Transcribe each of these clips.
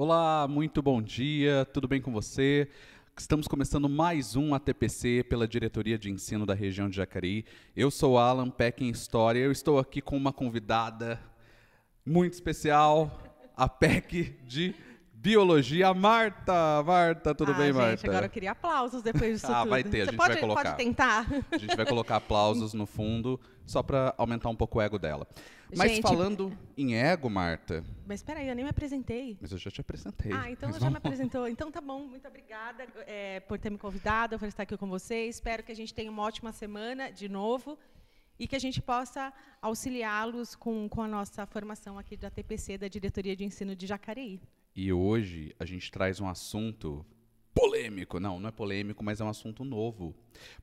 Olá, muito bom dia, tudo bem com você? Estamos começando mais um ATPC pela Diretoria de Ensino da região de Jacareí. Eu sou Alan, PEC em História. Eu estou aqui com uma convidada muito especial, a PEC de Biologia, Marta. Marta, tudo bem, Marta? Gente, agora eu queria aplausos depois disso tudo. Vai ter, a Você gente pode, vai colocar. pode tentar? A gente vai colocar aplausos no fundo, só para aumentar um pouco o ego dela. Mas Gente, falando em ego, Marta... Mas espera aí, eu nem me apresentei. Mas eu já te apresentei. Então mas já me apresentou. Então tá bom, muito obrigada por ter me convidado, por estar aqui com vocês. Espero que a gente tenha uma ótima semana de novo e que a gente possa auxiliá-los com a nossa formação aqui da TPC, da Diretoria de Ensino de Jacareí. E hoje a gente traz um assunto polêmico. Não é polêmico, mas é um assunto novo,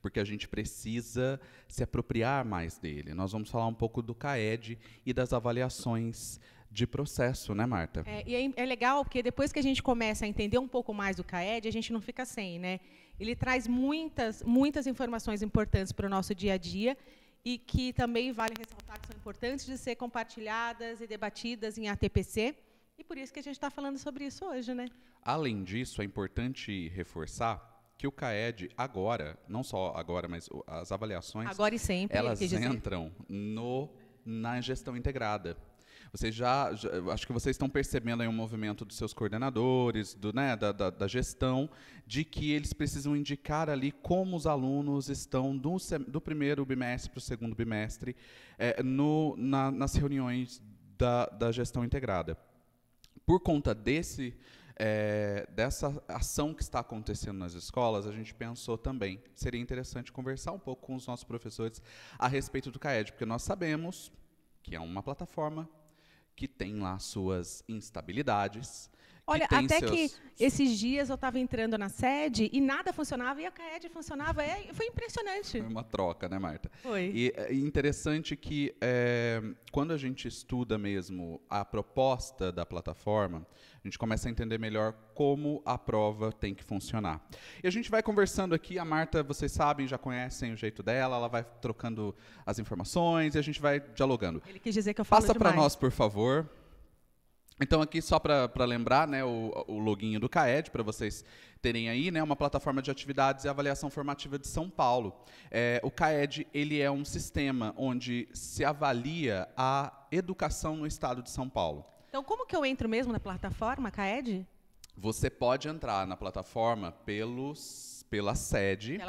porque a gente precisa se apropriar mais dele. Nós vamos falar um pouco do CAED e das avaliações de processo, né, Marta? É legal, porque depois que a gente começa a entender um pouco mais do CAED, a gente não fica sem, né? Ele traz muitas informações importantes para o nosso dia a dia e que também vale ressaltar que são importantes de ser compartilhadas e debatidas em ATPC. E por isso que a gente está falando sobre isso hoje, né? Além disso, é importante reforçar que o CAED agora, não só agora, mas as avaliações, agora e sempre, elas entram na gestão integrada. Vocês acho que vocês estão percebendo aí um movimento dos seus coordenadores, da gestão, de que eles precisam indicar ali como os alunos estão do primeiro bimestre para o segundo bimestre nas reuniões da gestão integrada. Por conta dessa ação que está acontecendo nas escolas, a gente pensou também que seria interessante conversar um pouco com os nossos professores a respeito do CAED, porque nós sabemos que é uma plataforma que tem lá suas instabilidades. Olha, até que esses dias eu estava entrando na sede e nada funcionava, e a CAED funcionava. Foi impressionante. Foi uma troca, né, Marta? Foi. E é interessante que, quando a gente estuda mesmo a proposta da plataforma, a gente começa a entender melhor como a prova tem que funcionar. E a gente vai conversando aqui, a Marta, vocês sabem, já conhecem o jeito dela, ela vai trocando as informações e a gente vai dialogando. Ele quis dizer que eu falo Passa demais. para nós, por favor. Então, aqui, só para lembrar, né, o login do CAED, para vocês terem aí, né, uma plataforma de atividades e avaliação formativa de São Paulo. O CAED, ele é um sistema onde se avalia a educação no estado de São Paulo. Então, como que eu entro mesmo na plataforma, CAED? Você pode entrar na plataforma pela sede,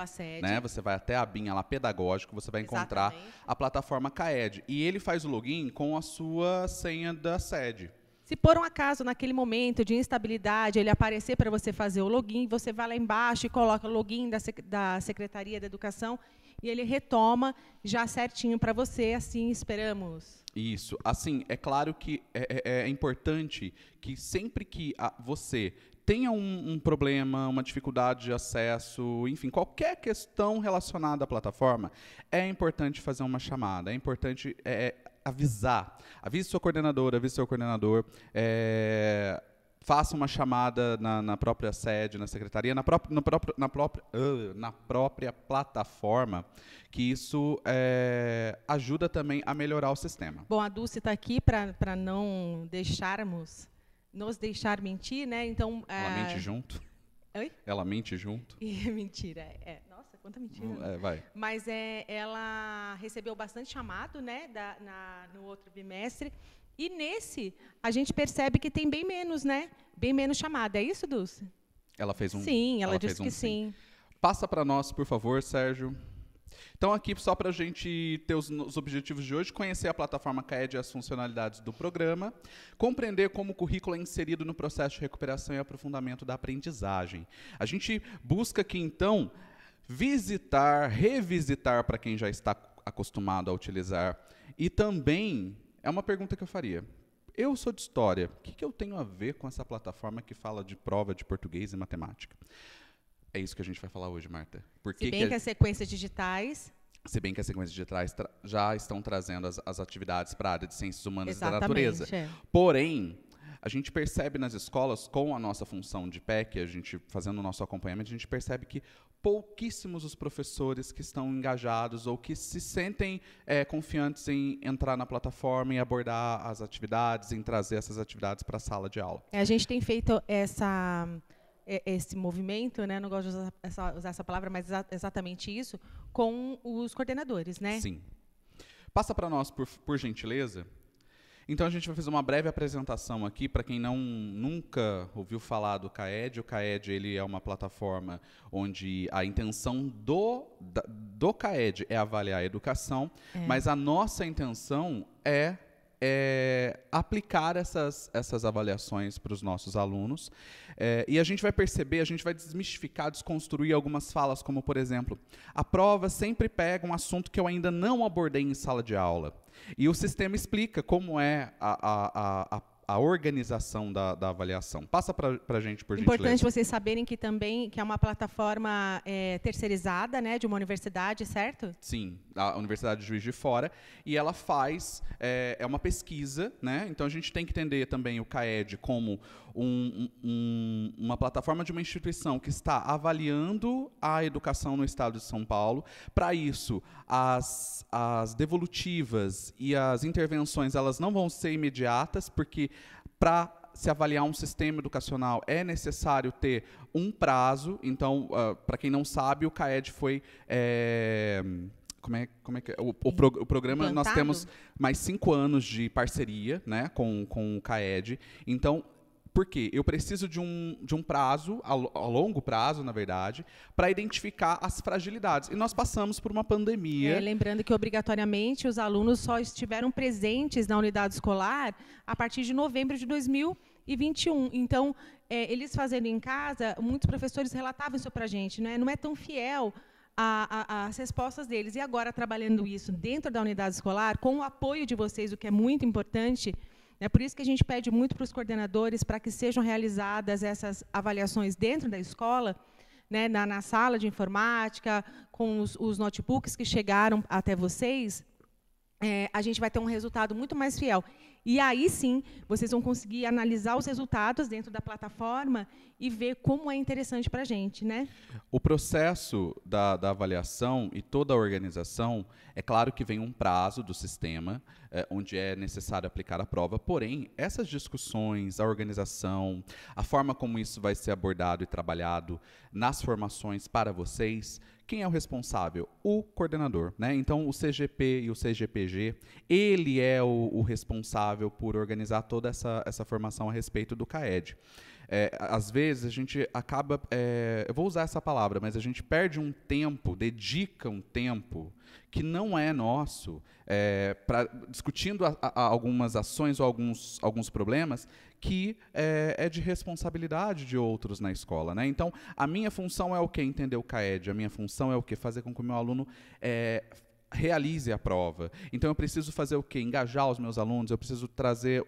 né? Você vai até a abinha lá pedagógico, você vai encontrar a plataforma CAED. E ele faz o login com a sua senha da sede. Se por um acaso, naquele momento de instabilidade, ele aparecer para você fazer o login, você vai lá embaixo e coloca o login da Secretaria da Educação e ele retoma já certinho para você, assim esperamos. Isso. Assim, é claro que é importante que sempre que você tenha um problema, uma dificuldade de acesso, enfim, qualquer questão relacionada à plataforma, é importante fazer uma chamada, é importante avise sua coordenadora, avise seu coordenador, faça uma chamada na própria sede, na secretaria, na própria plataforma, que isso ajuda também a melhorar o sistema. Bom, a Dulce está aqui para não nos deixar mentir, né? Então, ela mente junto? Oi? Ela mente junto? Mentira. Nossa, quanta mentira. Vai. Mas ela recebeu bastante chamado, né, no outro bimestre. E nesse, a gente percebe que tem bem menos, né? Bem menos chamada. É isso, Dulce? Ela fez um Sim, ela disse que sim. Passa para nós, por favor, Sérgio. Então, aqui, só para a gente ter os objetivos de hoje, conhecer a plataforma CAED e as funcionalidades do programa, compreender como o currículo é inserido no processo de recuperação e aprofundamento da aprendizagem. A gente busca aqui, então, revisitar para quem já está acostumado a utilizar. E também, é uma pergunta que eu faria. Eu sou de História, o que eu tenho a ver com essa plataforma que fala de prova de português e matemática? É isso que a gente vai falar hoje, Marta. Se bem que as sequências digitais já estão trazendo as atividades para a área de ciências humanas e da Exatamente, natureza. Porém, a gente percebe nas escolas, com a nossa função de PEC, a gente fazendo o nosso acompanhamento, a gente percebe que pouquíssimos os professores que estão engajados ou que se sentem confiantes em entrar na plataforma e abordar as atividades, em trazer essas atividades para a sala de aula. A gente tem feito esse movimento, né, não gosto de usar essa palavra, mas exatamente isso, com os coordenadores, né? Sim. Passa para nós, por gentileza. Então, a gente vai fazer uma breve apresentação aqui para quem nunca ouviu falar do CAED. O CAED ele é uma plataforma onde a intenção do CAED é avaliar a educação, mas a nossa intenção é aplicar essas avaliações para os nossos alunos. E a gente vai perceber, a gente vai desmistificar, desconstruir algumas falas, como, por exemplo, a prova sempre pega um assunto que eu ainda não abordei em sala de aula. E o sistema explica como é a organização da avaliação. Passa para a gente, por gentileza. Importante vocês saberem que também é uma plataforma terceirizada, né, de uma universidade, certo? Sim, a Universidade de Juiz de Fora, e ela faz, é uma pesquisa, né? Então a gente tem que entender também o CAED como uma plataforma de uma instituição que está avaliando a educação no estado de São Paulo. Para isso, as devolutivas e as intervenções elas não vão ser imediatas, porque para se avaliar um sistema educacional é necessário ter um prazo. Então, para quem não sabe, o CAED foi... Como é que é? O programa, implantado? Nós temos mais 5 anos de parceria, né, com o CAED. Então, por quê? Eu preciso de um prazo, a longo prazo, na verdade, para identificar as fragilidades. E nós passamos por uma pandemia. Lembrando que, obrigatoriamente, os alunos só estiveram presentes na unidade escolar a partir de novembro de 2021. Então, eles fazendo em casa, muitos professores relatavam isso para a gente, né? Não é tão fiel às respostas deles. E agora, trabalhando isso dentro da unidade escolar, com o apoio de vocês, o que é muito importante. É por isso que a gente pede muito para os coordenadores para que sejam realizadas essas avaliações dentro da escola, né, na sala de informática, com os notebooks que chegaram até vocês, a gente vai ter um resultado muito mais fiel. E aí, sim, vocês vão conseguir analisar os resultados dentro da plataforma e ver como é interessante para a gente, né? O processo da avaliação e toda a organização, é claro que vem um prazo do sistema, onde é necessário aplicar a prova, porém, essas discussões, a organização, a forma como isso vai ser abordado e trabalhado nas formações para vocês, quem é o responsável? O coordenador, né? Então, o CGP e o CGPG, ele é o responsável por organizar toda essa formação a respeito do CAED. Às vezes, a gente acaba... eu vou usar essa palavra, mas a gente perde um tempo, dedica um tempo que não é nosso, discutindo algumas ações ou alguns problemas que é de responsabilidade de outros na escola, né? Então, a minha função é o quê? Entender o CAED. A minha função é o quê? Fazer com que o meu aluno realize a prova. Então, eu preciso fazer o quê? Engajar os meus alunos, eu preciso trazer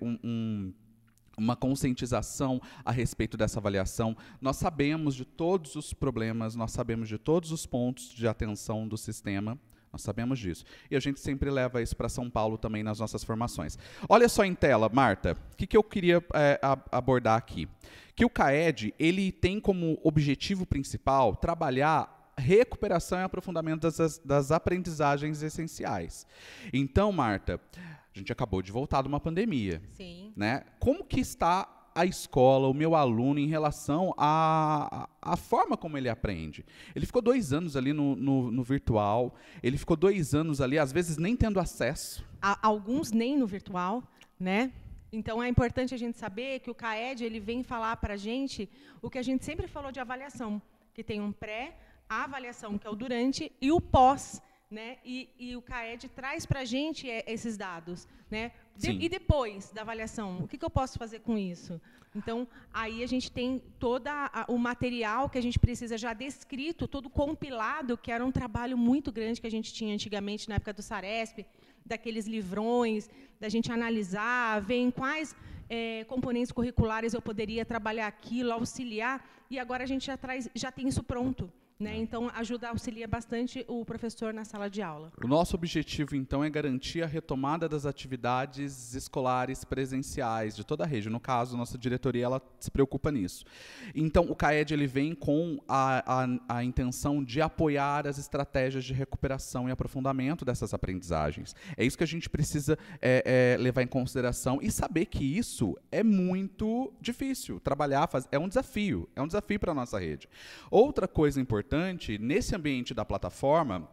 uma conscientização a respeito dessa avaliação. Nós sabemos de todos os problemas, nós sabemos de todos os pontos de atenção do sistema, nós sabemos disso. E a gente sempre leva isso para São Paulo também nas nossas formações. Olha só em tela, Marta, o que eu queria abordar aqui? Que o CAED, ele tem como objetivo principal trabalhar recuperação e aprofundamento das aprendizagens essenciais. Então, Marta, a gente acabou de voltar de uma pandemia. Sim. Né? Como que está a escola, o meu aluno, em relação à forma como ele aprende? Ele ficou 2 anos ali no virtual, ele ficou 2 anos ali, às vezes nem tendo acesso. Alguns nem no virtual, né? Então, é importante a gente saber que o CAED ele vem falar para a gente o que a gente sempre falou de avaliação, que tem um pré, a avaliação, que é o durante, e o pós. Né? E o CAED traz para a gente esses dados. Né? E depois da avaliação, o que eu posso fazer com isso? Então, aí a gente tem todo o material que a gente precisa já descrito, todo compilado, que era um trabalho muito grande que a gente tinha antigamente, na época do Saresp, daqueles livrões, da gente analisar, ver em quais componentes curriculares eu poderia trabalhar aquilo, auxiliar, e agora a gente já tem isso pronto. né? Então, auxilia bastante o professor na sala de aula. O nosso objetivo, então, é garantir a retomada das atividades escolares presenciais de toda a rede. No caso, nossa diretoria ela se preocupa nisso. Então, o CAED ele vem com a intenção de apoiar as estratégias de recuperação e aprofundamento dessas aprendizagens. É isso que a gente precisa levar em consideração e saber que isso é muito difícil. Trabalhar é um desafio para a nossa rede. Outra coisa importante, nesse ambiente da plataforma,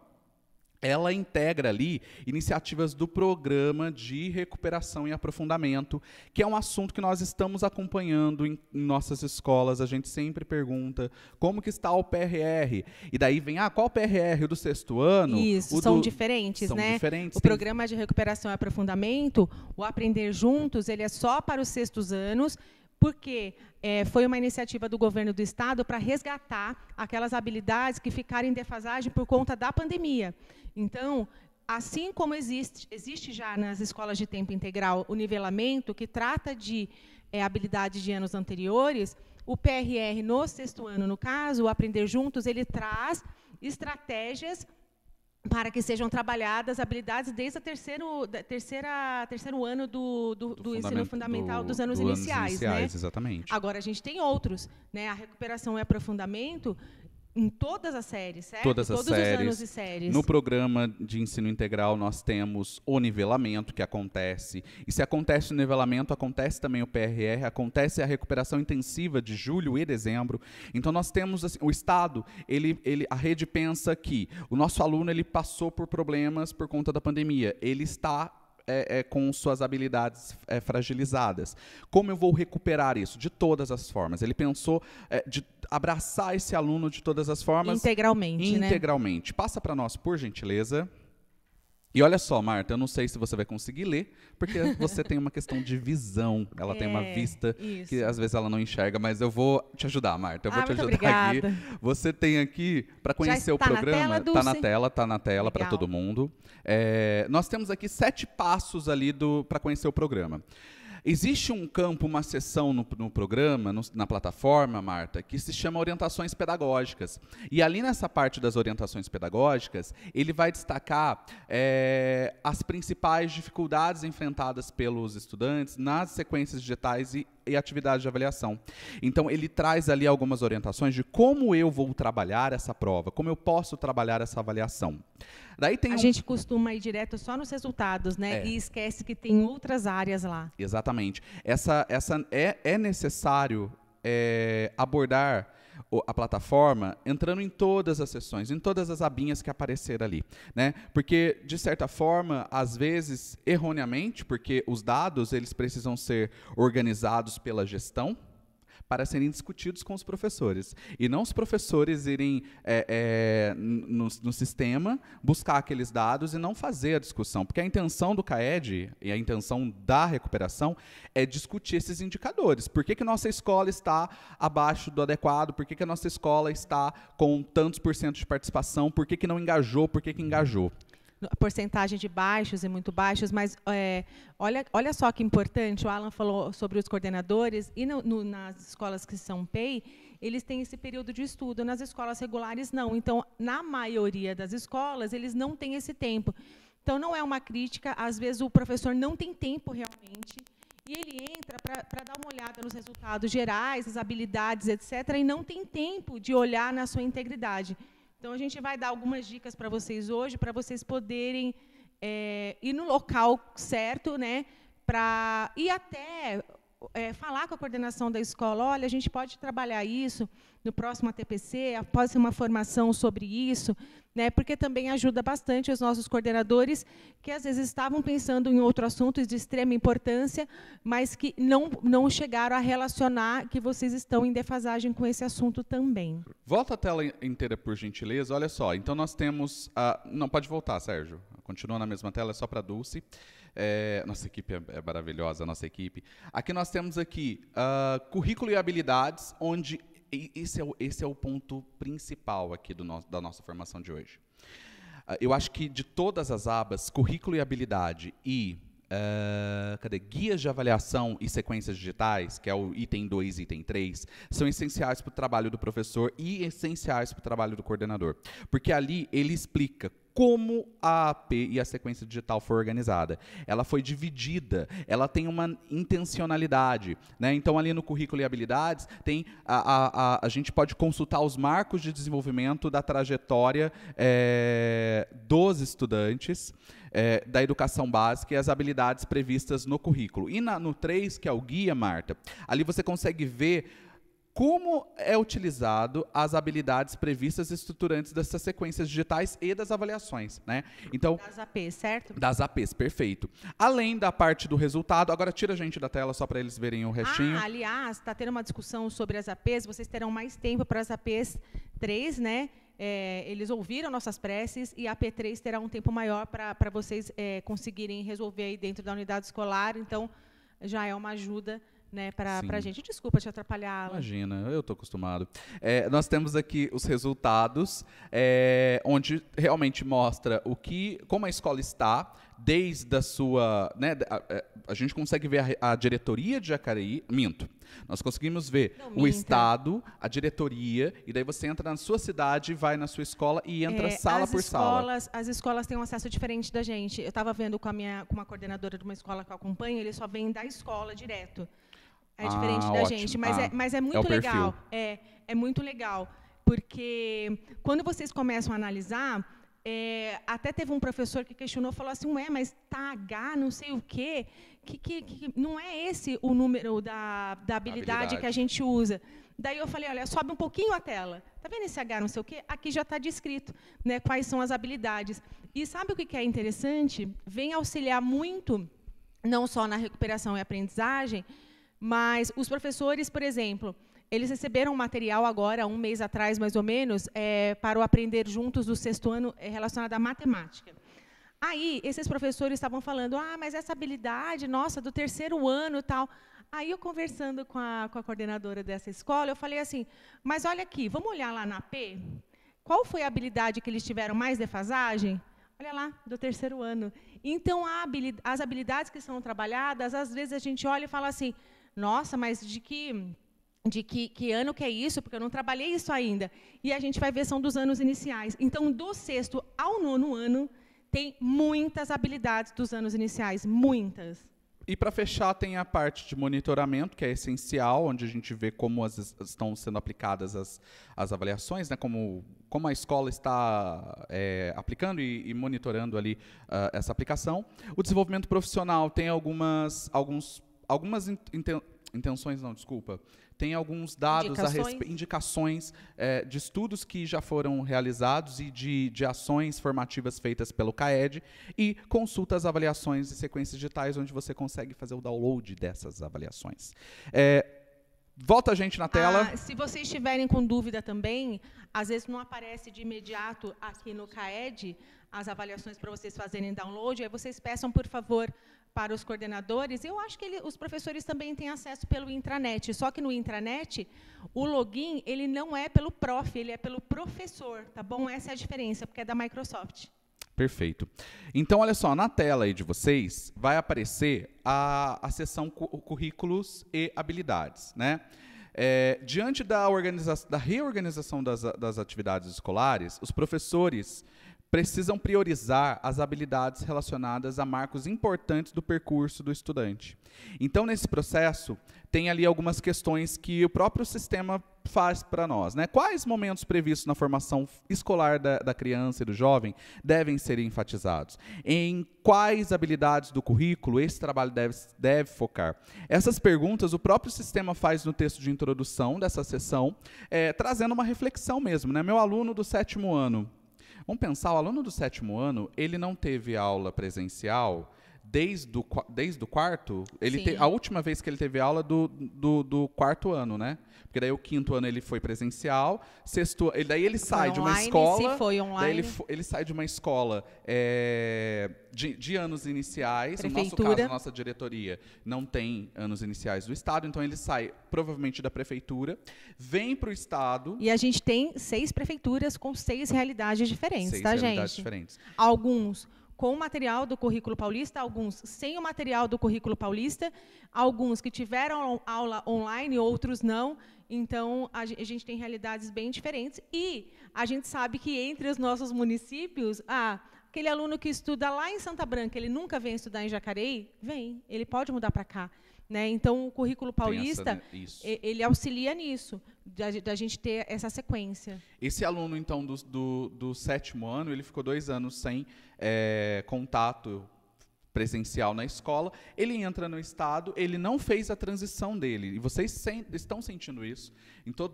ela integra ali iniciativas do programa de recuperação e aprofundamento, que é um assunto que nós estamos acompanhando em nossas escolas. A gente sempre pergunta como que está o PRR. E daí vem, qual o PRR do 6º ano? Isso, são diferentes, né? Diferentes, o programa de recuperação e aprofundamento, o Aprender Juntos, ele é só para os 6º anos, porque foi uma iniciativa do governo do estado para resgatar aquelas habilidades que ficaram em defasagem por conta da pandemia. Então, assim como existe já nas escolas de tempo integral o nivelamento que trata de habilidades de anos anteriores, o PRR no 6º ano, no caso, o Aprender Juntos, ele traz estratégias para que sejam trabalhadas habilidades desde o terceiro ano do ensino fundamental, dos anos iniciais, né? Exatamente. Agora, a gente tem outros, né? A recuperação e aprofundamento em todas as séries, certo? Todos os anos e séries. No programa de ensino integral, nós temos o nivelamento, que acontece. E se acontece o nivelamento, acontece também o PRR, acontece a recuperação intensiva de julho e dezembro. Então, nós temos, assim, o Estado, a rede pensa que o nosso aluno ele passou por problemas por conta da pandemia. Ele está com suas habilidades fragilizadas. Como eu vou recuperar isso? De todas as formas. Ele pensou de abraçar esse aluno de todas as formas. Integralmente, né? Integralmente. Passa para nós, por gentileza. E olha só, Marta, eu não sei se você vai conseguir ler, porque você tem uma questão de visão. Ela tem uma vista que às vezes ela não enxerga, mas eu vou te ajudar, Marta. Eu vou te ajudar obrigada. aqui. Você tem aqui, para conhecer o programa, tá na tela para todo mundo. Nós temos aqui 7 passos ali para conhecer o programa. Existe um campo, uma seção no programa, na plataforma, Marta, que se chama orientações pedagógicas. E ali nessa parte das orientações pedagógicas, ele vai destacar as principais dificuldades enfrentadas pelos estudantes nas sequências digitais e atividades de avaliação. Então, ele traz ali algumas orientações de como eu vou trabalhar essa prova, como eu posso trabalhar essa avaliação. Daí tem a gente costuma ir direto só nos resultados, né? E esquece que tem outras áreas lá. Exatamente. É necessário abordar a plataforma entrando em todas as sessões, em todas as abinhas que aparecer ali, né? Porque, de certa forma, às vezes, erroneamente, porque os dados eles precisam ser organizados pela gestão, para serem discutidos com os professores. E não os professores irem no sistema, buscar aqueles dados e não fazer a discussão. Porque a intenção do CAED e a intenção da recuperação é discutir esses indicadores. Por que nossa escola está abaixo do adequado? Por que a nossa escola está com tantos % de participação? Por que não engajou? Por que engajou? A porcentagem de baixos e muito baixos, mas olha só que importante, o Alan falou sobre os coordenadores, e nas escolas que são PEI, eles têm esse período de estudo, nas escolas regulares não. Então, na maioria das escolas, eles não têm esse tempo. Então, não é uma crítica, às vezes o professor não tem tempo realmente, e ele entra para dar uma olhada nos resultados gerais, as habilidades, etc., e não tem tempo de olhar na sua integridade. Então, a gente vai dar algumas dicas para vocês hoje, para vocês poderem ir no local certo, né, e até falar com a coordenação da escola, olha, a gente pode trabalhar isso no próximo ATPC, após uma formação sobre isso, né, porque também ajuda bastante os nossos coordenadores, que às vezes estavam pensando em outro assunto de extrema importância, mas que não chegaram a relacionar que vocês estão em defasagem com esse assunto também. Volta a tela inteira, por gentileza. Olha só, então nós temos... Não, pode voltar, Sérgio. Continua na mesma tela, é só para a Dulce. Nossa equipe é maravilhosa, a nossa equipe. Aqui nós temos currículo e habilidades, onde esse é o ponto principal aqui da nossa formação de hoje. Eu acho que de todas as abas, currículo e habilidade e cadê? Guias de avaliação e sequências digitais, que é o item 2 e item 3, são essenciais para o trabalho do professor e essenciais para o trabalho do coordenador. Porque ali ele explica como a AP e a sequência digital foi organizada. Ela foi dividida, ela tem uma intencionalidade, né? Então, ali no currículo e habilidades, tem a gente pode consultar os marcos de desenvolvimento da trajetória dos estudantes, da educação básica e as habilidades previstas no currículo. E no 3, que é o guia, Marta, ali você consegue ver como é utilizado as habilidades previstas e estruturantes dessas sequências digitais e das avaliações, né? Então, das APs, certo? Das APs, perfeito. Além da parte do resultado, agora tira a gente da tela só para eles verem o restinho. Aliás, está tendo uma discussão sobre as APs, vocês terão mais tempo para as APs 3, né? Eles ouviram nossas preces e a AP3 terá um tempo maior para vocês conseguirem resolver aí dentro da unidade escolar, então já é uma ajuda, né, para a gente. Desculpa te atrapalhar. Imagina, eu estou acostumado. Nós temos aqui os resultados, onde realmente mostra como a escola está, desde a sua... Né, a gente consegue ver a diretoria de Jacareí, nós conseguimos ver o estado, a diretoria, e daí você entra na sua cidade, vai na sua escola e entra sala por sala. As escolas têm um acesso diferente da gente. Eu estava vendo com uma coordenadora de uma escola que eu acompanho, eles só vêm da escola direto. É diferente da gente, mas é muito legal. É muito legal, porque quando vocês começam a analisar, até teve um professor que questionou, falou assim, ué, mas tá H, não sei o quê, que não é esse o número da habilidade que a gente usa. Daí eu falei, olha, sobe um pouquinho a tela. Tá vendo esse H, não sei o quê? Aqui já está descrito, né, quais são as habilidades. E sabe o que é interessante? Vem auxiliar muito, não só na recuperação e aprendizagem, mas os professores, por exemplo, eles receberam um material agora, um mês atrás, mais ou menos, para o Aprender Juntos do 6º ano, relacionado à matemática. Aí, esses professores estavam falando, mas essa habilidade, nossa, do 3º ano e tal. Aí, eu conversando com a coordenadora dessa escola, eu falei assim, mas olha aqui, vamos olhar lá na P? Qual foi a habilidade que eles tiveram mais defasagem? Olha lá, do 3º ano. Então, as habilidades que são trabalhadas, às vezes a gente olha e fala assim, nossa, mas de que ano que é isso? Porque eu não trabalhei isso ainda. E a gente vai ver, são dos anos iniciais. Então, do 6º ao 9º ano, tem muitas habilidades dos anos iniciais, muitas. E, para fechar, tem a parte de monitoramento, que é essencial, onde a gente vê como estão sendo aplicadas as avaliações, né, como a escola está aplicando e monitorando ali essa aplicação. O desenvolvimento profissional tem algumas intenções, não, desculpa. Tem alguns dados, indicações de estudos que já foram realizados e de ações formativas feitas pelo CAED e consulta as avaliações e sequências digitais, onde você consegue fazer o download dessas avaliações. Volta a gente na tela. Se vocês estiverem com dúvida também, às vezes não aparece de imediato aqui no CAED as avaliações para vocês fazerem download, aí vocês peçam, por favor, para os coordenadores. Eu acho que os professores também têm acesso pelo intranet, só que no intranet, o login ele não é pelo prof, ele é pelo professor, tá bom? Essa é a diferença, porque é da Microsoft. Perfeito. Então, olha só, na tela aí de vocês, vai aparecer a seção currículos e habilidades, né? Diante da reorganização das atividades escolares, os professores precisam priorizar as habilidades relacionadas a marcos importantes do percurso do estudante. Então, nesse processo, tem ali algumas questões que o próprio sistema faz para nós, né? Quais momentos previstos na formação escolar da criança e do jovem devem ser enfatizados? Em quais habilidades do currículo esse trabalho deve focar? Essas perguntas o próprio sistema faz no texto de introdução dessa sessão, trazendo uma reflexão mesmo, né? Meu aluno do 7º ano, vamos pensar, o aluno do 7º ano, ele não teve aula presencial desde o 4º, a última vez que ele teve aula do 4º ano, né? Porque daí o 5º ano ele foi presencial, daí ele sai de uma escola, se foi online. Daí ele sai de uma escola de anos iniciais, no nosso Prefeitura. caso, a nossa diretoria não tem anos iniciais do Estado, então ele sai provavelmente da prefeitura, vem para o Estado. E a gente tem 6 prefeituras com 6 realidades diferentes, 6 tá, realidades gente? Diferentes. Alguns com o material do Currículo Paulista, alguns sem o material do Currículo Paulista, alguns que tiveram aula online, outros não. Então, a gente tem realidades bem diferentes. E a gente sabe que, entre os nossos municípios, aquele aluno que estuda lá em Santa Branca, ele nunca vem estudar em Jacareí? Vem, ele pode mudar para cá. Né? Então, o Currículo Paulista, ele auxilia nisso, da gente ter essa sequência. Esse aluno, então, do 7º ano, ele ficou 2 anos sem contato presencial na escola, ele entra no estado, ele não fez a transição dele. E vocês estão sentindo isso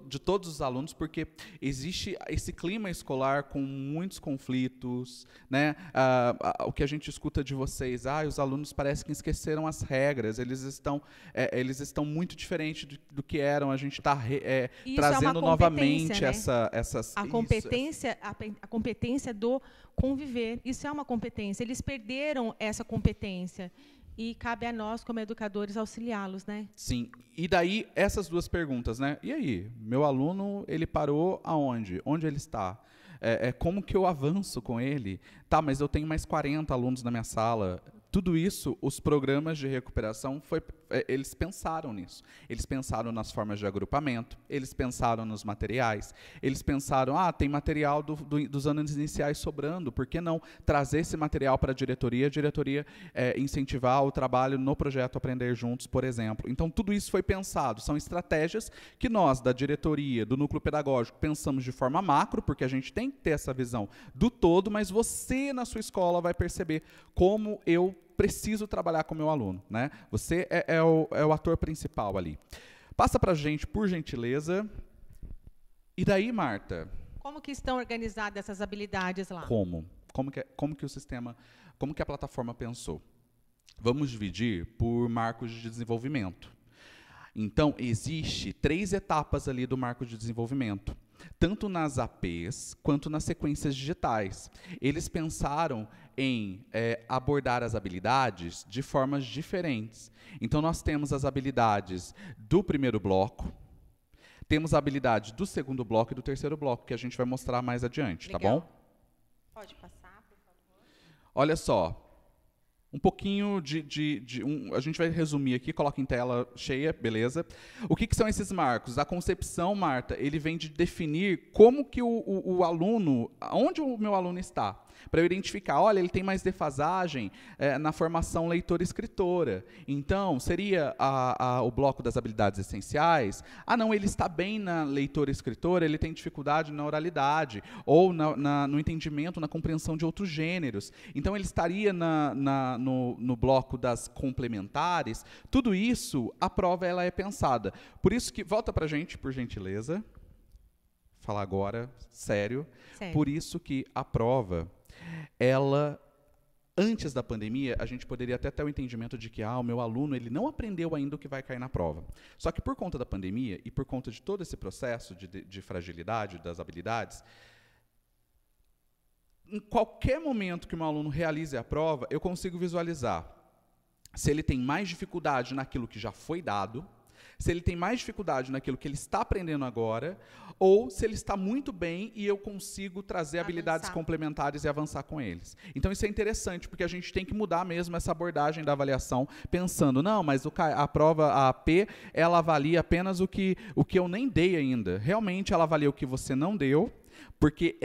de todos os alunos, porque existe esse clima escolar com muitos conflitos, né? O que a gente escuta de vocês, os alunos parecem que esqueceram as regras, eles estão muito diferentes do que eram, a gente está trazendo novamente, né? A competência do conviver, isso é uma competência, eles perderam essa competência. E cabe a nós, como educadores, auxiliá-los, né? Sim. E daí, essas duas perguntas, né? E aí, meu aluno, ele parou aonde? Onde ele está? Como que eu avanço com ele? Tá, mas eu tenho mais 40 alunos na minha sala. Tudo isso, os programas de recuperação, eles pensaram nisso. Eles pensaram nas formas de agrupamento, eles pensaram nos materiais, eles pensaram, tem material dos anos iniciais sobrando, por que não trazer esse material para a diretoria incentivar o trabalho no projeto Aprender Juntos, por exemplo. Então, tudo isso foi pensado. São estratégias que nós, da diretoria, do núcleo pedagógico, pensamos de forma macro, porque a gente tem que ter essa visão do todo, mas você, na sua escola, vai perceber como eu preciso trabalhar com o meu aluno, né? Você é o ator principal ali. Passa para a gente, por gentileza. E daí, Marta? Como que estão organizadas essas habilidades lá? Como que o sistema, como que a plataforma pensou? Vamos dividir por marcos de desenvolvimento. Então, existe 3 etapas ali do marco de desenvolvimento, tanto nas APs quanto nas sequências digitais. Eles pensaram em abordar as habilidades de formas diferentes. Então, nós temos as habilidades do primeiro bloco, temos a habilidade do segundo bloco e do terceiro bloco, que a gente vai mostrar mais adiante, Legal. Tá bom? Pode passar, por favor. Olha só. Um pouquinho a gente vai resumir aqui, coloca em tela cheia, beleza? O que são esses marcos? A concepção, Marta, ele vem de definir como que o aluno, onde o meu aluno está, para eu identificar, olha, ele tem mais defasagem na formação leitora-escritora. Então, seria o bloco das habilidades essenciais. Não, ele está bem na leitora-escritora, ele tem dificuldade na oralidade, ou no entendimento, na compreensão de outros gêneros. Então, ele estaria no bloco das complementares. Tudo isso, a prova ela é pensada. Por isso que, volta para a gente, por gentileza. Falar agora, sério. Por isso que a prova, ela, antes da pandemia, a gente poderia até ter o entendimento de que o meu aluno ele não aprendeu ainda o que vai cair na prova. Só que por conta da pandemia e por conta de todo esse processo de fragilidade das habilidades, em qualquer momento que o meu aluno realize a prova, eu consigo visualizar se ele tem mais dificuldade naquilo que já foi dado, se ele tem mais dificuldade naquilo que ele está aprendendo agora, ou se ele está muito bem e eu consigo trazer habilidades complementares e avançar com eles. Então, isso é interessante, porque a gente tem que mudar mesmo essa abordagem da avaliação, pensando, não, mas a prova, a AP, ela avalia apenas o que eu nem dei ainda. Realmente, ela avalia o que você não deu, porque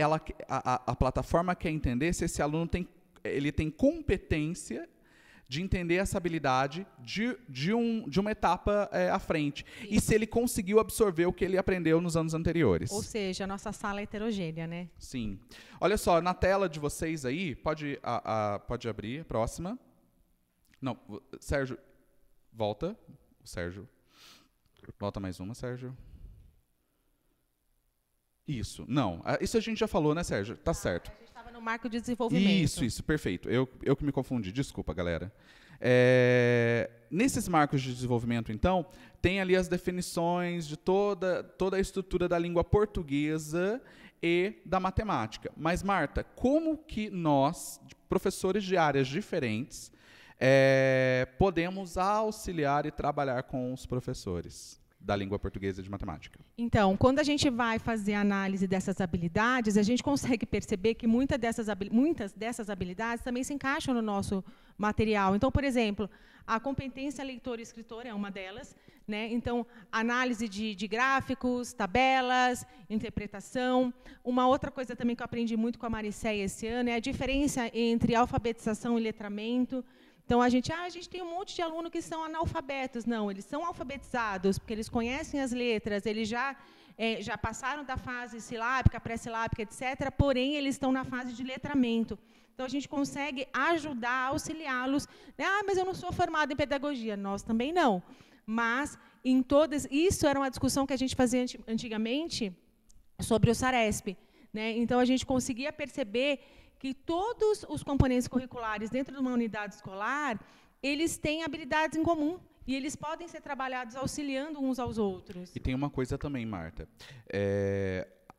a plataforma quer entender se esse aluno tem competência de entender essa habilidade de uma etapa à frente. Isso. E se ele conseguiu absorver o que ele aprendeu nos anos anteriores. Ou seja, a nossa sala é heterogênea, né? Sim. Olha só, na tela de vocês aí, pode abrir, próxima. Não, Sérgio, volta. Sérgio, volta mais uma, Sérgio. Isso, não. Isso a gente já falou, né, Sérgio? Tá certo. A gente estava no marco de desenvolvimento. Isso, perfeito. Eu que me confundi, desculpa, galera. Nesses marcos de desenvolvimento, então, tem ali as definições de toda a estrutura da língua portuguesa e da matemática. Mas, Marta, como que nós, professores de áreas diferentes, podemos auxiliar e trabalhar com os professores? da língua portuguesa e de matemática? Então, quando a gente vai fazer a análise dessas habilidades, a gente consegue perceber que muitas dessas habilidades também se encaixam no nosso material. Então, por exemplo, a competência leitora e escritora é uma delas, né? Então, análise de gráficos, tabelas, interpretação. Uma outra coisa também que eu aprendi muito com a Maricéia esse ano é a diferença entre alfabetização e letramento. Então, a gente tem um monte de aluno que são analfabetos. Não, eles são alfabetizados, porque eles conhecem as letras, eles já passaram da fase silábica, pré-silábica, etc., porém, eles estão na fase de letramento. Então, a gente consegue ajudar, auxiliá-los. Mas eu não sou formada em pedagogia. Nós também não. Mas, isso era uma discussão que a gente fazia antigamente sobre o Saresp, né? Então, a gente conseguia perceber que todos os componentes curriculares dentro de uma unidade escolar, eles têm habilidades em comum, e eles podem ser trabalhados auxiliando uns aos outros. E tem uma coisa também, Marta.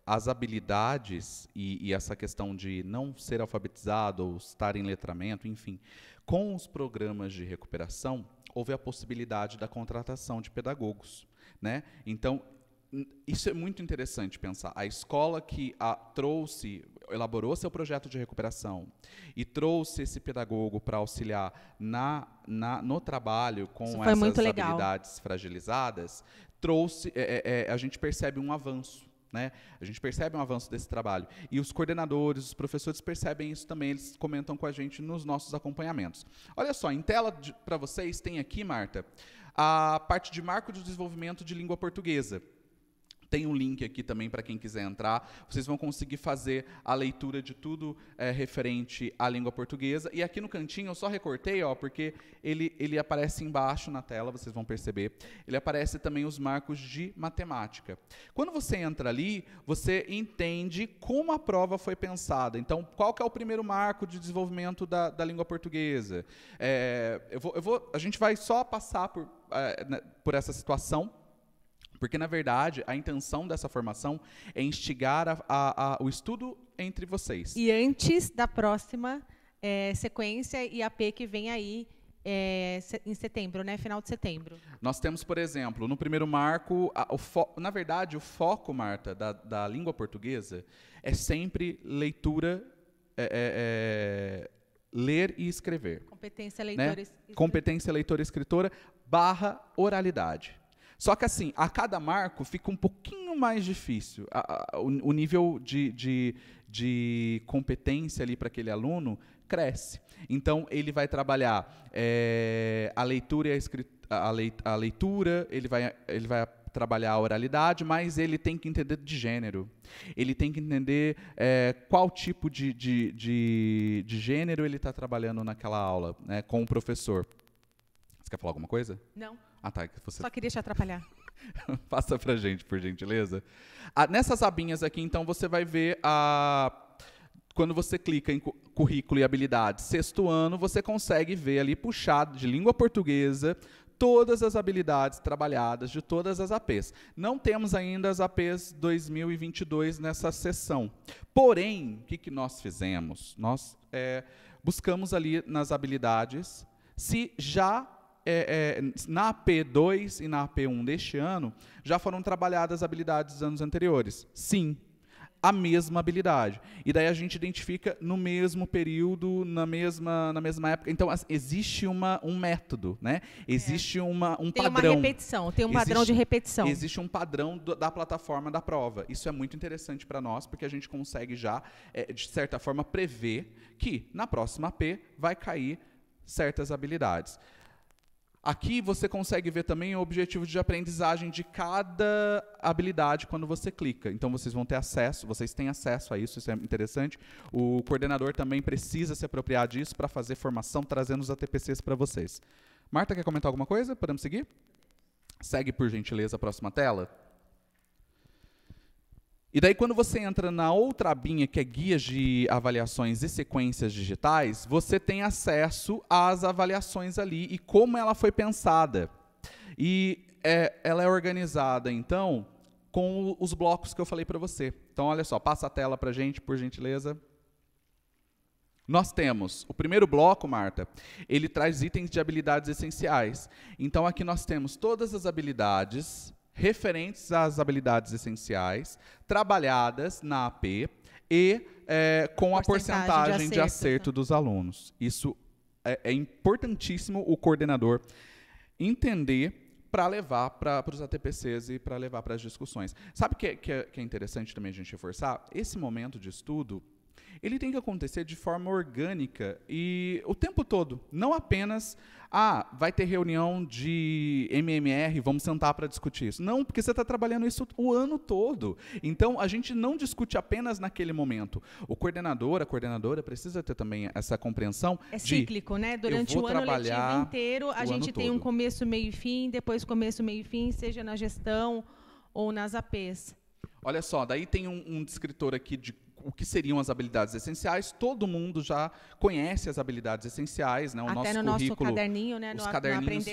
As habilidades e essa questão de não ser alfabetizado ou estar em letramento, enfim, com os programas de recuperação, houve a possibilidade da contratação de pedagogos, né? Então, isso é muito interessante pensar. A escola que elaborou seu projeto de recuperação e trouxe esse pedagogo para auxiliar no trabalho com essas habilidades fragilizadas, a gente percebe um avanço. Né? A gente percebe um avanço desse trabalho. E os coordenadores, os professores percebem isso também, eles comentam com a gente nos nossos acompanhamentos. Olha só, em tela para vocês tem aqui, Marta, a parte de marco de desenvolvimento de língua portuguesa. Tem um link aqui também para quem quiser entrar. Vocês vão conseguir fazer a leitura de tudo referente à língua portuguesa. E aqui no cantinho eu só recortei, porque ele aparece embaixo na tela, vocês vão perceber. Ele aparece também os marcos de matemática. Quando você entra ali, você entende como a prova foi pensada. Então, qual que é o primeiro marco de desenvolvimento da língua portuguesa? A gente vai só passar por essa situação, porque, na verdade, a intenção dessa formação é instigar o estudo entre vocês. E antes da próxima sequência IAP que vem aí em setembro, né? Final de setembro. Nós temos, por exemplo, no primeiro marco, na verdade, o foco, Marta, da língua portuguesa é sempre leitura, ler e escrever. Competência leitora, né? Competência leitora e escritora / oralidade. Só que, assim, a cada marco fica um pouquinho mais difícil. O nível de competência ali para aquele aluno cresce. Então, ele vai trabalhar a leitura e a leitura, ele vai trabalhar a oralidade, mas ele tem que entender de gênero. Ele tem que entender qual tipo de gênero ele está trabalhando naquela aula, né, com o professor. Você quer falar alguma coisa? Não. Ah, tá. Só queria te atrapalhar. Passa pra gente, por gentileza. Nessas abinhas aqui, então, você vai ver quando você clica em currículo e habilidades, sexto ano, você consegue ver ali, puxado de língua portuguesa, todas as habilidades trabalhadas de todas as APs. Não temos ainda as APs 2022 nessa sessão. Porém, o que nós fizemos? Nós buscamos ali nas habilidades, se já na AP2 e na AP1 deste ano, já foram trabalhadas habilidades dos anos anteriores. Sim, a mesma habilidade. E daí a gente identifica no mesmo período, na mesma época. Então, existe um método, né? Existe um padrão. Tem uma repetição, tem um padrão de repetição. Existe um padrão da plataforma da prova. Isso é muito interessante para nós, porque a gente consegue já, de certa forma, prever que na próxima AP vai cair certas habilidades. Aqui você consegue ver também o objetivo de aprendizagem de cada habilidade quando você clica. Então, vocês têm acesso a isso, isso é interessante. O coordenador também precisa se apropriar disso para fazer formação, trazendo os ATPCs para vocês. Marta, quer comentar alguma coisa? Podemos seguir? Segue, por gentileza, a próxima tela. E daí, quando você entra na outra abinha, que é guias de avaliações e sequências digitais, você tem acesso às avaliações ali e como ela foi pensada. E ela é organizada, então, com os blocos que eu falei para você. Então, olha só, passa a tela para a gente, por gentileza. Nós temos o primeiro bloco, Marta, ele traz itens de habilidades essenciais. Então, aqui nós temos todas as habilidades referentes às habilidades essenciais, trabalhadas na AP e com a porcentagem de acerto dos alunos. Isso é importantíssimo o coordenador entender para levar para os ATPCs e para levar para as discussões. Sabe o que é interessante também a gente reforçar? Esse momento de estudo, ele tem que acontecer de forma orgânica e o tempo todo, não apenas, vai ter reunião de MMR, vamos sentar para discutir isso. Não, porque você está trabalhando isso o ano todo. Então, a gente não discute apenas naquele momento. O coordenador, a coordenadora precisa ter também essa compreensão de... É cíclico, né? Durante o ano letivo inteiro, a gente tem um começo, meio e fim, depois começo, meio e fim, seja na gestão ou nas APs. Olha só, daí tem um descritor aqui de o que seriam as habilidades essenciais. Todo mundo já conhece as habilidades essenciais, né? Até no nosso caderninho, né? Os caderninhos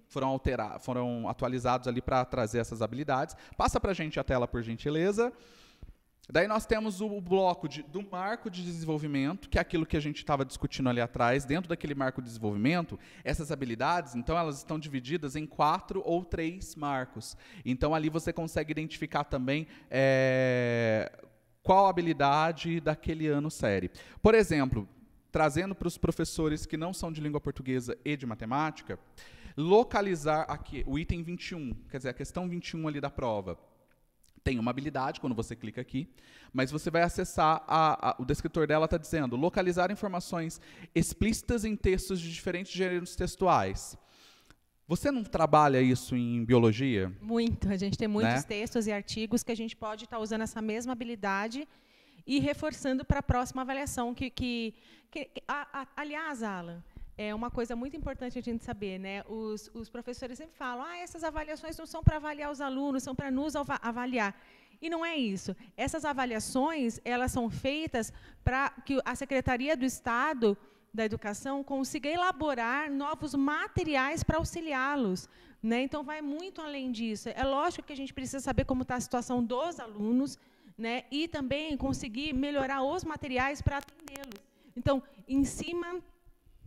foram atualizados ali para trazer essas habilidades. Passa para a gente a tela, por gentileza. Daí nós temos o bloco do marco de desenvolvimento, que é aquilo que a gente estava discutindo ali atrás. Dentro daquele marco de desenvolvimento, essas habilidades, então, elas estão divididas em 4 ou 3 marcos. Então, ali você consegue identificar também qual habilidade daquele ano série. Por exemplo, trazendo para os professores que não são de língua portuguesa e de matemática, localizar aqui o item 21, quer dizer, a questão 21 ali da prova. Tem uma habilidade, quando você clica aqui, mas você vai acessar, o descritor dela está dizendo, localizar informações explícitas em textos de diferentes gêneros textuais. Você não trabalha isso em biologia? Muito. A gente tem muitos textos e artigos que a gente pode estar usando essa mesma habilidade e reforçando para a próxima avaliação. Aliás, Alan, é uma coisa muito importante a gente saber, né? Os professores sempre falam, essas avaliações não são para avaliar os alunos, são para nos avaliar. E não é isso. Essas avaliações, elas são feitas para que a Secretaria do Estado da Educação consiga elaborar novos materiais para auxiliá-los, né? Então, vai muito além disso. É lógico que a gente precisa saber como está a situação dos alunos, né? E também conseguir melhorar os materiais para atendê-los. Então, em cima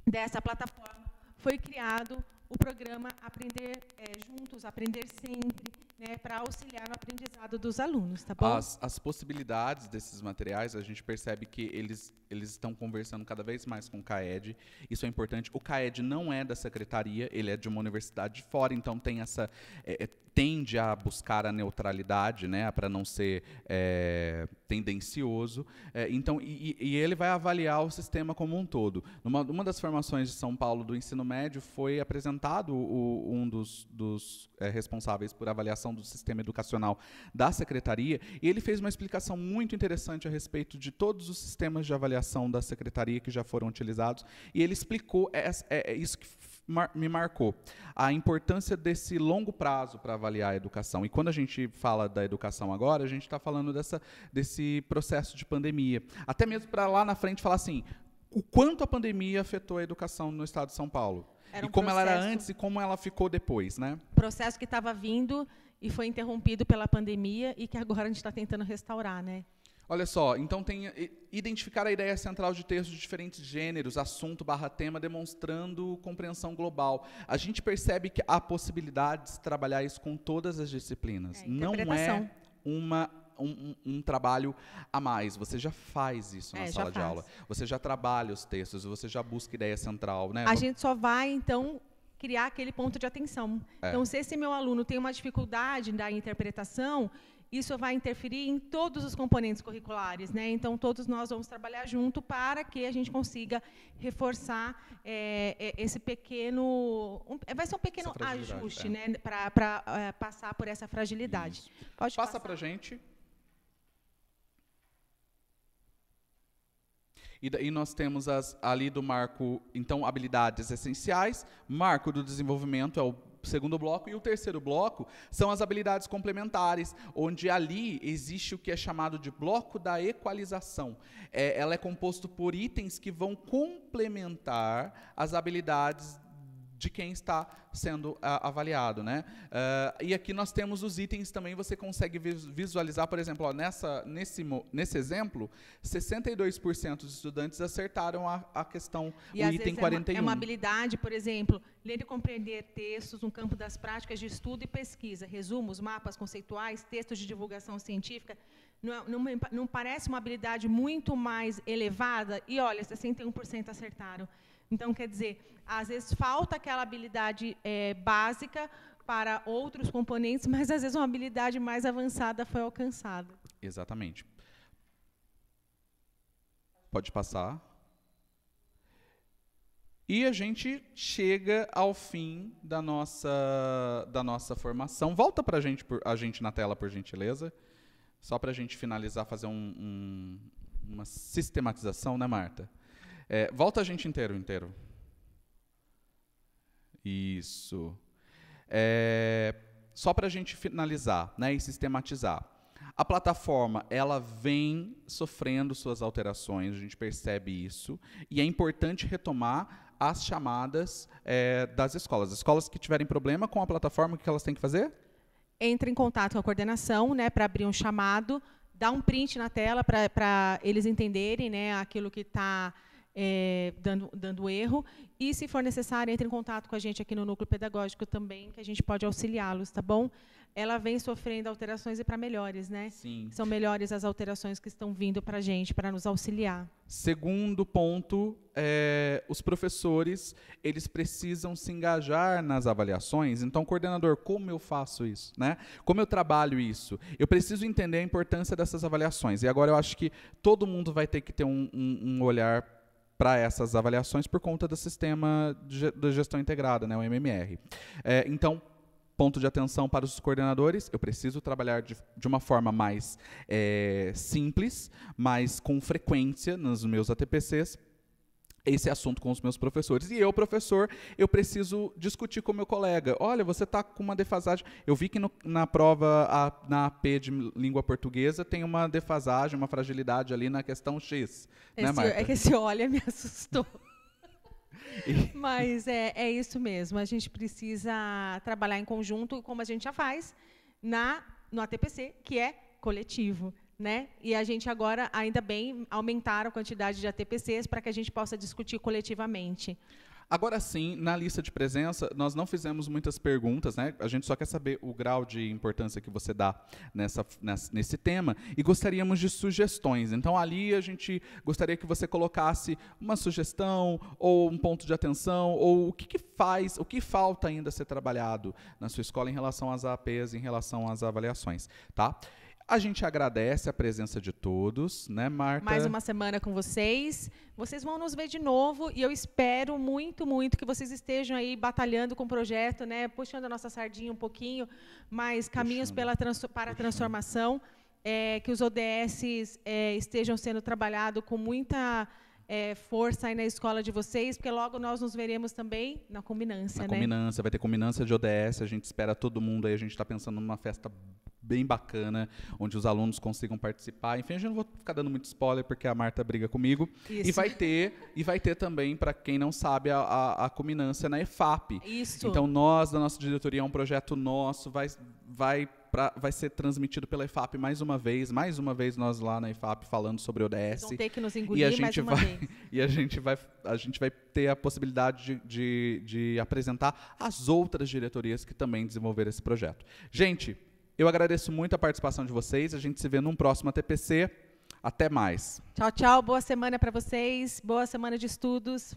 dessa plataforma, foi criado o programa Aprender Juntos, Aprender Sempre, né, para auxiliar no aprendizado dos alunos, tá bom? As possibilidades desses materiais, a gente percebe que eles estão conversando cada vez mais com o CAED, isso é importante. O CAED não é da secretaria, ele é de uma universidade de fora, então tem tende a buscar a neutralidade, né, para não ser tendencioso. Então, ele vai avaliar o sistema como um todo. Numa das formações de São Paulo do ensino médio, foi apresentado um dos responsáveis por avaliação do sistema educacional da secretaria, e ele fez uma explicação muito interessante a respeito de todos os sistemas de avaliação da secretaria que já foram utilizados, e ele explicou isso que me marcou, a importância desse longo prazo para avaliar a educação. E quando a gente fala da educação agora, a gente está falando desse processo de pandemia. Até mesmo para lá na frente falar assim, o quanto a pandemia afetou a educação no estado de São Paulo. E como ela era antes e como ela ficou depois, né? Processo que estava vindo e foi interrompido pela pandemia e que agora a gente está tentando restaurar, né? Olha só, então tem identificar a ideia central de textos de diferentes gêneros, assunto / tema, demonstrando compreensão global. A gente percebe que há possibilidade de trabalhar isso com todas as disciplinas. Não é um trabalho a mais. Você já faz isso na sala de aula. Você já trabalha os textos, você já busca ideia central, né? A gente só vai, então, criar aquele ponto de atenção. Então, se esse meu aluno tem uma dificuldade da interpretação, isso vai interferir em todos os componentes curriculares, né? Então, todos nós vamos trabalhar junto para que a gente consiga reforçar esse pequeno... vai ser um pequeno ajuste, né? Para passar por essa fragilidade. Isso. Pode passar para a gente. E daí nós temos ali do marco, então, habilidades essenciais, marco do desenvolvimento é o segundo bloco, e o terceiro bloco são as habilidades complementares, onde ali existe o que é chamado de bloco da equalização. Ela é composto por itens que vão complementar as habilidades de quem está sendo avaliado, né? E aqui nós temos os itens também, você consegue visualizar, por exemplo, ó, nesse exemplo, 62% dos estudantes acertaram a questão, e o item 41. É uma habilidade, por exemplo, ler e compreender textos no campo das práticas de estudo e pesquisa, resumos, mapas conceituais, textos de divulgação científica. Não parece uma habilidade muito mais elevada? E, olha, 61% acertaram. Então, quer dizer, às vezes falta aquela habilidade básica para outros componentes, mas às vezes uma habilidade mais avançada foi alcançada. Exatamente. Pode passar. E a gente chega ao fim da nossa formação. Volta para a gente na tela, por gentileza. Só para a gente finalizar, fazer uma sistematização, né, Marta? Volta a gente inteiro. Isso. Só para a gente finalizar, né, e sistematizar. A plataforma, ela vem sofrendo suas alterações, a gente percebe isso, e é importante retomar as chamadas das escolas. As escolas que tiverem problema com a plataforma, o que elas têm que fazer? Entra em contato com a coordenação, né, para abrir um chamado, dá um print na tela para eles entenderem, né, aquilo que está dando erro, e, se for necessário, entre em contato com a gente aqui no Núcleo Pedagógico também, que a gente pode auxiliá-los, tá bom? Ela vem sofrendo alterações e para melhores, né? Sim. São melhores as alterações que estão vindo para a gente, para nos auxiliar. Segundo ponto, os professores, eles precisam se engajar nas avaliações. Então, coordenador, como eu faço isso, né? Como eu trabalho isso? Eu preciso entender a importância dessas avaliações. E agora eu acho que todo mundo vai ter que ter um olhar para essas avaliações por conta do sistema de gestão integrada, né, o MMR. Então, ponto de atenção para os coordenadores, eu preciso trabalhar de uma forma mais simples, mas com frequência nos meus ATPCs, esse assunto com os meus professores. E eu, professor, eu preciso discutir com o meu colega. Olha, você está com uma defasagem. Eu vi que na prova, na AP de língua portuguesa, tem uma defasagem, uma fragilidade ali na questão X. Né, Marta? É que esse olha me assustou. Mas é isso mesmo. A gente precisa trabalhar em conjunto, como a gente já faz no ATPC, que é coletivo. Né? E a gente agora, ainda bem, aumentaram a quantidade de ATPCs para que a gente possa discutir coletivamente. Agora sim, na lista de presença, nós não fizemos muitas perguntas, né? A gente só quer saber o grau de importância que você dá nesse tema e gostaríamos de sugestões. Então, ali a gente gostaria que você colocasse uma sugestão ou um ponto de atenção ou o que falta ainda ser trabalhado na sua escola em relação às APs, em relação às avaliações, tá? A gente agradece a presença de todos, né, Marta? Mais uma semana com vocês. Vocês vão nos ver de novo e eu espero muito, muito que vocês estejam aí batalhando com o projeto, né, puxando a nossa sardinha um pouquinho, mas caminhos para a transformação, que os ODSs estejam sendo trabalhados com muita força aí na escola de vocês, porque logo nós nos veremos também na Combinância, né? Combinância, vai ter Combinância de ODS, a gente espera todo mundo aí, a gente está pensando numa festa bem bacana, onde os alunos consigam participar. Enfim, a gente não vou ficar dando muito spoiler, porque a Marta briga comigo. Isso. E vai ter também, para quem não sabe, a Combinância na EFAP. Isso. Então, nós, da nossa diretoria, é um projeto nosso, vai ser transmitido pela EFAP mais uma vez nós lá na EFAP falando sobre ODS. Vão ter que nos engolir mais uma vez. E a gente vai ter a possibilidade de apresentar as outras diretorias que também desenvolveram esse projeto. Gente, eu agradeço muito a participação de vocês. A gente se vê num próximo ATPC. Até mais. Tchau, tchau. Boa semana para vocês. Boa semana de estudos.